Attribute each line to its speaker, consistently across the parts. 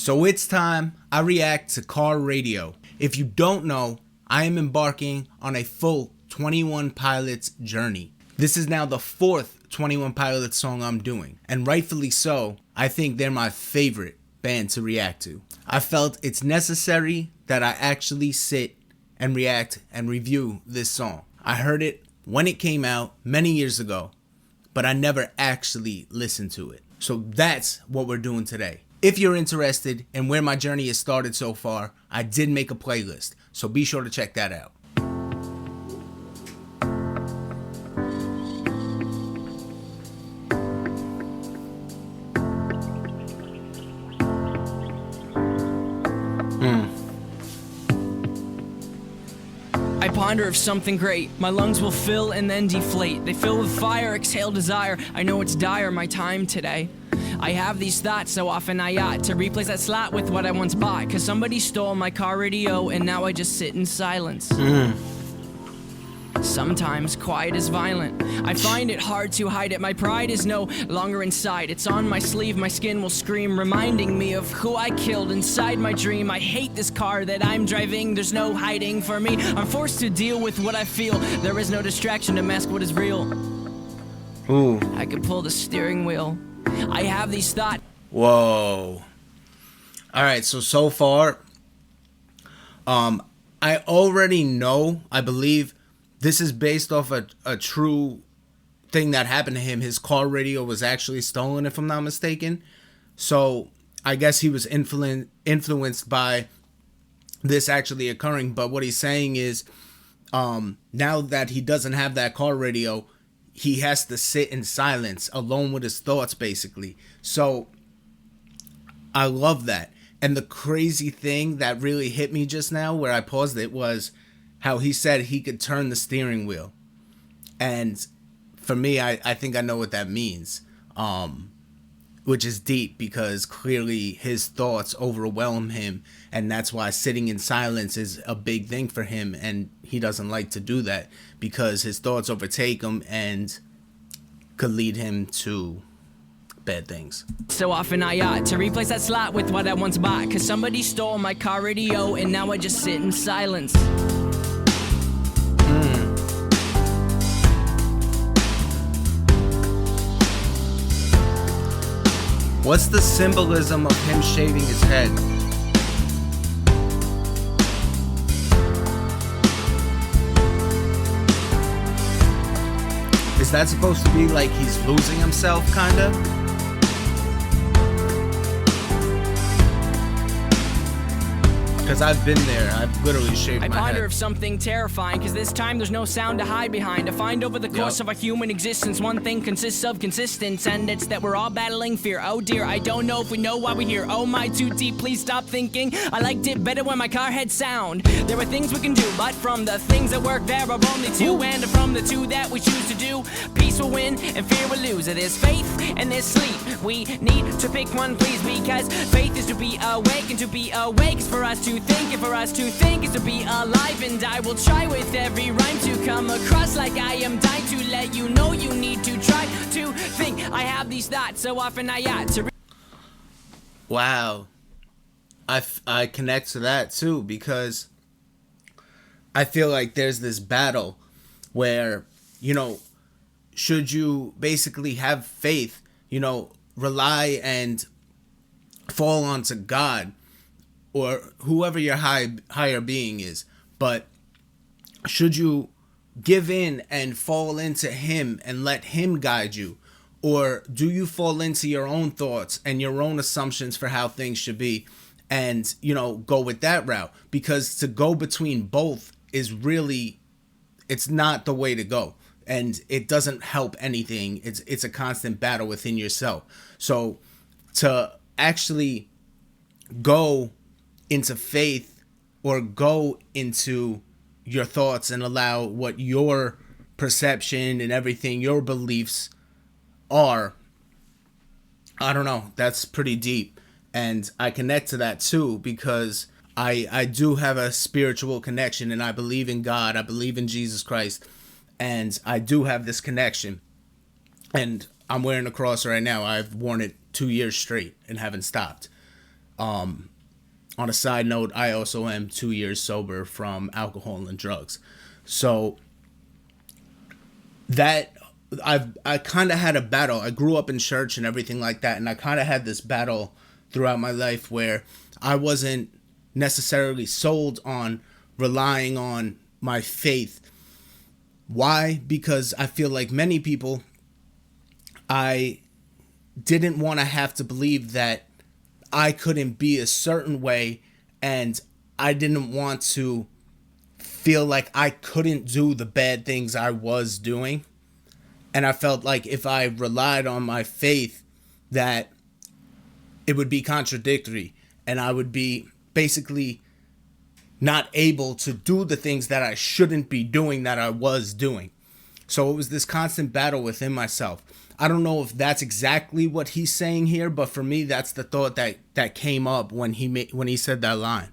Speaker 1: So it's time I react to car radio. If you don't know, I am embarking on a full 21 Pilots journey. This is now the fourth 21 Pilots song I'm doing, and rightfully so. I think they're my favorite band to react to. I felt it's necessary that I actually sit and react and review this song. I heard it when it came out many years ago, but I never actually listened to it. So that's what we're doing today. If you're interested in where my journey has started so far, I did make a playlist, so be sure to check that out.
Speaker 2: I ponder of something great. My lungs will fill and then deflate. They fill with fire, exhale desire. I know it's dire, my time today. I have these thoughts so often I ought to replace that slot with what I once bought. Cause somebody stole my car radio and now I just sit in silence. Sometimes quiet is violent. I find it hard to hide it. My pride is no longer inside. It's on my sleeve, my skin will scream, reminding me of who I killed inside my dream. I hate this car that I'm driving. There's no hiding for me. I'm forced to deal with what I feel. There is no distraction to mask what is real.
Speaker 1: Ooh.
Speaker 2: I could pull the steering wheel. I have these thoughts.
Speaker 1: Whoa. Alright, so far, I already know, I believe, this is based off a true thing that happened to him. His car radio was actually stolen, if I'm not mistaken. So I guess he was influenced by this actually occurring. But what he's saying is, now that he doesn't have that car radio, he has to sit in silence, alone with his thoughts, basically. So I love that. And the crazy thing that really hit me just now, where I paused it, was how he said he could turn the steering wheel. And for me, I think I know what that means, which is deep, because clearly his thoughts overwhelm him, and that's why sitting in silence is a big thing for him, and he doesn't like to do that because his thoughts overtake him and could lead him to bad things.
Speaker 2: So often I ought to replace that slot with what I once bought. Cause somebody stole my car radio and now I just sit in silence.
Speaker 1: What's the symbolism of him shaving his head? Is that supposed to be like he's losing himself, kinda? Because I've been there. I've literally shaved my head.
Speaker 2: I ponder of something terrifying, cause this time there's no sound to hide behind. I find over the course of our human existence, one thing consists of consistence, and it's that we're all battling fear. Oh dear, I don't know if we know why we're here. Oh my, too deep, please stop thinking. I liked it better when my car had sound. There are things we can do, but from the things that work there are only two. And from the two that we choose to do, peace will win and fear will lose. There's faith and there's sleep. We need to pick one, please, because faith is to be awake, and to be awake is for us to think, and for us to think is to be alive. And I will try with every rhyme to come across like I am dying to let you know you need to try to think. I have these thoughts so often I ought to.
Speaker 1: Wow. I connect to that too, because I feel like there's this battle where, should you basically have faith, rely and fall onto God or whoever your higher being is, but should you give in and fall into him and let him guide you, or do you fall into your own thoughts and your own assumptions for how things should be and go with that route? Because to go between both is really, it's not the way to go, and it doesn't help anything. It's a constant battle within yourself. So to actually go into faith or go into your thoughts and allow what your perception and everything, your beliefs are, I don't know, that's pretty deep. And I connect to that too, because I do have a spiritual connection, and I believe in God. I believe in Jesus Christ, and I do have this connection. And I'm wearing a cross right now. I've worn it 2 years straight and haven't stopped. On a side note, I also am 2 years sober from alcohol and drugs. So that I kind of had a battle. I grew up in church and everything like that, and I kind of had this battle throughout my life where I wasn't necessarily sold on relying on my faith. Why? Because I feel like many people, I didn't want to have to believe that I couldn't be a certain way, and I didn't want to feel like I couldn't do the bad things I was doing. And I felt like if I relied on my faith, that it would be contradictory, and I would be basically not able to do the things that I shouldn't be doing that I was doing. So it was this constant battle within myself. I don't know if that's exactly what he's saying here, but for me, that's the thought that came up when he said that line.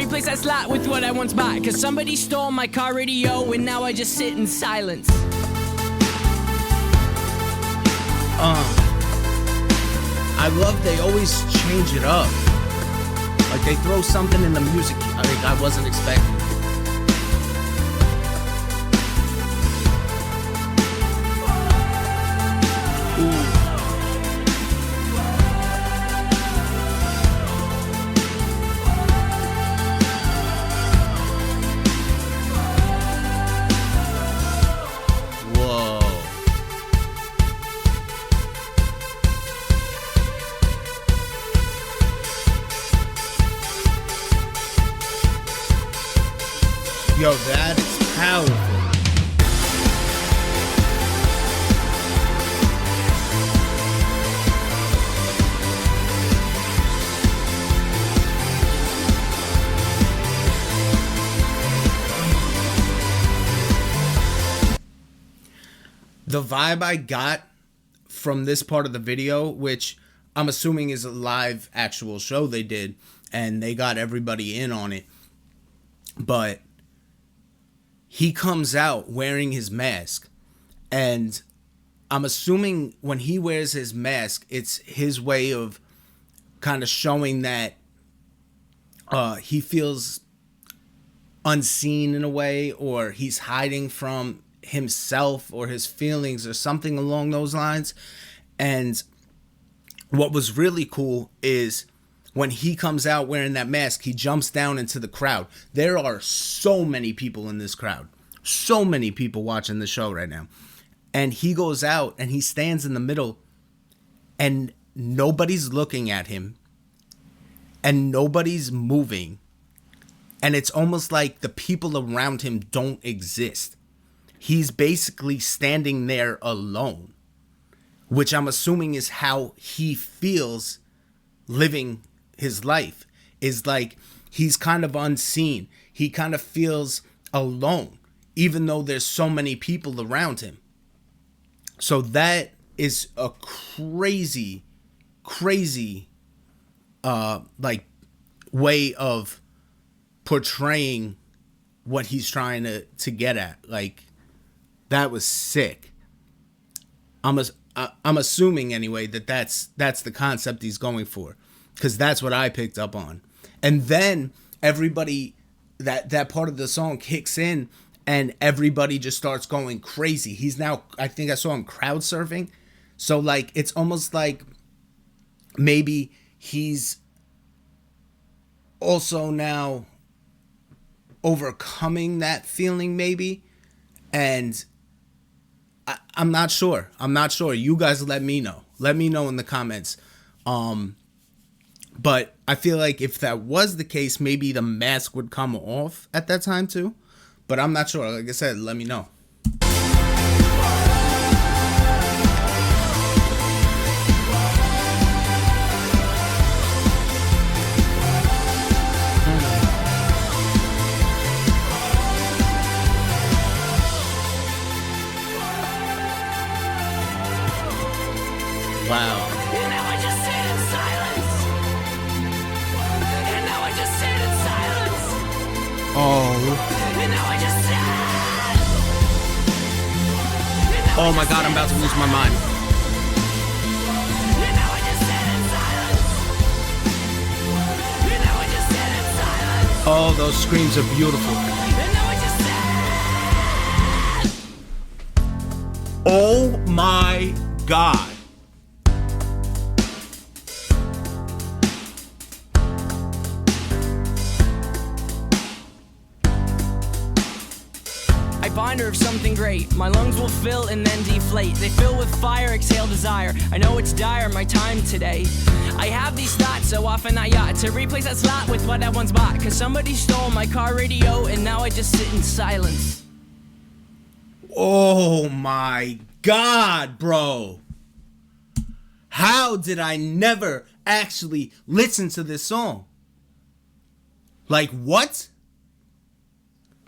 Speaker 2: Replace that slot with what I once bought, cause somebody stole my car radio and now I just sit in silence.
Speaker 1: I love they always change it up. Like they throw something in the music I wasn't expecting. Yo, that is powerful. The vibe I got from this part of the video, which I'm assuming is a live actual show they did, and they got everybody in on it, but he comes out wearing his mask, and I'm assuming when he wears his mask, it's his way of kind of showing that he feels unseen in a way, or he's hiding from himself or his feelings or something along those lines. And what was really cool is when he comes out wearing that mask, he jumps down into the crowd. There are so many people in this crowd. So many people watching the show right now. And he goes out and he stands in the middle, and nobody's looking at him. And nobody's moving. And it's almost like the people around him don't exist. He's basically standing there alone, which I'm assuming is how he feels living his life. Is like he's kind of unseen. He kind of feels alone, even though there's so many people around him. So that is a crazy like way of portraying what he's trying to get at. Like, that was sick. I'm assuming anyway that's the concept he's going for, because that's what I picked up on. And then everybody, that part of the song kicks in, and everybody just starts going crazy. He's now, I think I saw him crowd surfing. So like, it's almost like maybe he's also now overcoming that feeling, maybe. And I'm not sure. You guys let me know. Let me know in the comments. But I feel like if that was the case, maybe the mask would come off at that time too. But I'm not sure. Like I said, let me know. Wow.
Speaker 2: And now I just sit in silence. And now I just sit in silence.
Speaker 1: Oh.
Speaker 2: And now I just sit.
Speaker 1: Oh my God, I'm about to lose my mind.
Speaker 2: And now I just sit in silence.
Speaker 1: Oh, those screams are beautiful. Oh my God.
Speaker 2: I binder of something great. My lungs will fill and then deflate. They fill with fire, exhale desire. I know it's dire, my time today. I have these thoughts so often I ought to replace that slot with what I once bought. Cause somebody stole my car radio and now I just sit in silence.
Speaker 1: Oh my God, bro. How did I never actually listen to this song? Like, what?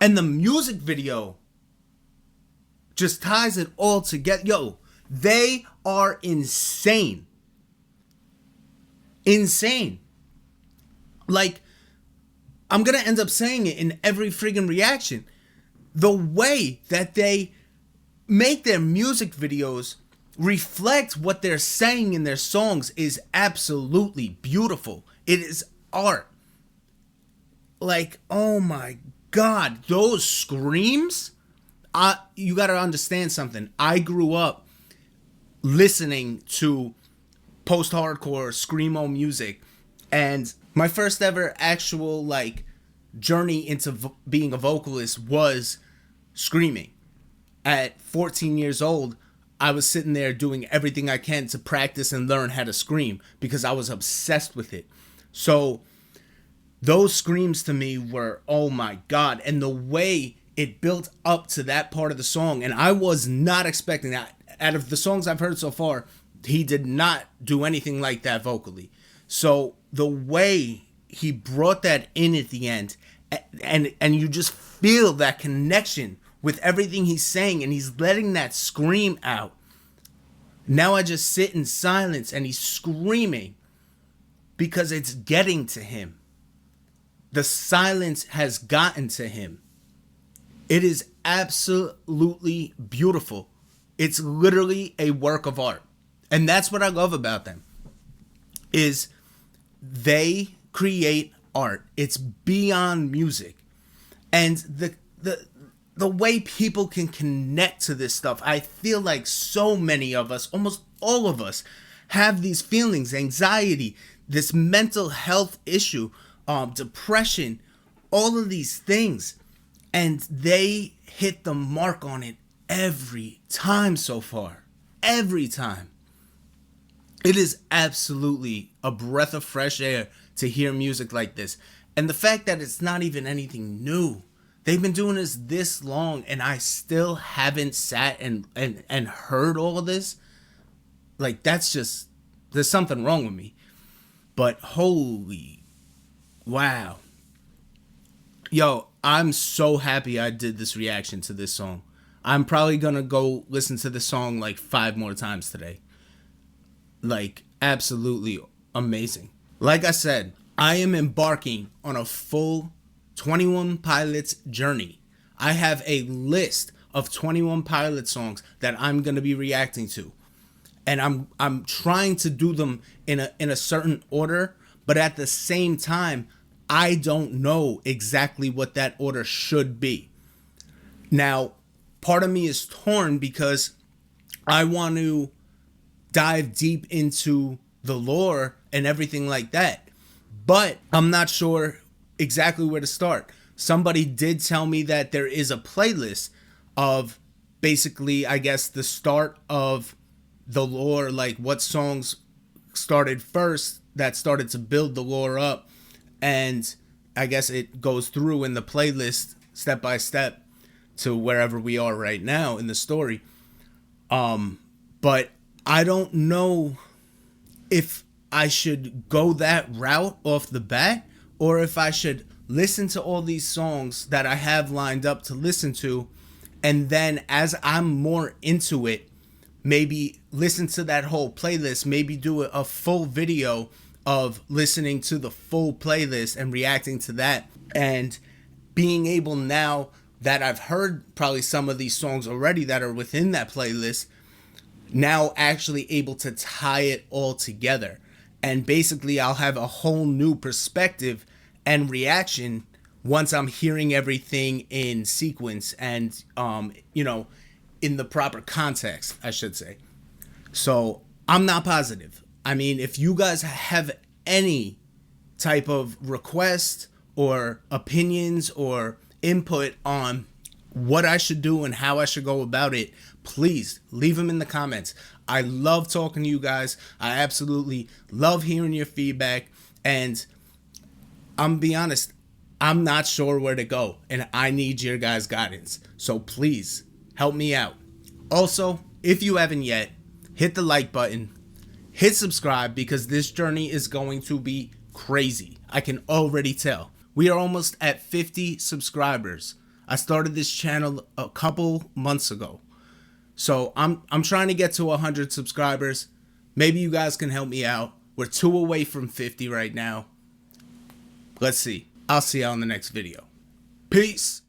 Speaker 1: And the music video just ties it all together. Yo, they are insane. Insane. Like, I'm gonna end up saying it in every friggin' reaction. The way that they make their music videos reflect what they're saying in their songs is absolutely beautiful. It is art. Like, oh my God, those screams. You gotta understand something. I grew up listening to post-hardcore screamo music, and my first ever actual like journey into being a vocalist was screaming. At 14 years old, I was sitting there doing everything I can to practice and learn how to scream because I was obsessed with it. So those screams to me were, oh my God. And the way it built up to that part of the song, and I was not expecting that. Out of the songs I've heard so far, he did not do anything like that vocally. So the way he brought that in at the end, and you just feel that connection with everything he's saying, and he's letting that scream out. Now I just sit in silence and he's screaming because it's getting to him. The silence has gotten to him. It is absolutely beautiful. It's literally a work of art. And that's what I love about them, is they create art. It's beyond music. And the way people can connect to this stuff, I feel like so many of us, almost all of us, have these feelings, anxiety, this mental health issue, depression, all of these things. And they hit the mark on it every time so far. Every time. It is absolutely a breath of fresh air to hear music like this. And the fact that it's not even anything new. They've been doing this long, and I still haven't sat and heard all of this. Like, that's just, there's something wrong with me. But holy, wow. Yo, I'm so happy I did this reaction to this song. I'm probably gonna go listen to the song like 5 more times today. Like, absolutely amazing. Like I said, I am embarking on a full 21 Pilots journey. I have a list of 21 Pilots songs that I'm going to be reacting to. And I'm trying to do them in a certain order, but at the same time, I don't know exactly what that order should be. Now, part of me is torn because I want to dive deep into the lore and everything like that, but I'm not sure exactly where to start. Somebody did tell me that there is a playlist of basically, I guess, the start of the lore, like what songs started first that started to build the lore up, and I guess it goes through in the playlist step by step to wherever we are right now in the story. But I don't know if I should go that route off the bat, or if I should listen to all these songs that I have lined up to listen to, and then as I'm more into it, maybe listen to that whole playlist, maybe do a full video of listening to the full playlist and reacting to that, and being able, now that I've heard probably some of these songs already that are within that playlist, now actually able to tie it all together. And basically I'll have a whole new perspective and reaction once I'm hearing everything in sequence and, in the proper context, I should say. So I'm not positive. I mean, if you guys have any type of request or opinions or input on what I should do and how I should go about it, please leave them in the comments. I love talking to you guys. I absolutely love hearing your feedback. And I'm gonna be honest, I'm not sure where to go, and I need your guys' guidance. So please help me out. Also, if you haven't yet, hit the like button, hit subscribe, because this journey is going to be crazy. I can already tell. We are almost at 50 subscribers. I started this channel a couple months ago. So I'm trying to get to 100 subscribers. Maybe you guys can help me out. We're 2 away from 50 right now. Let's see. I'll see you on the next video. Peace.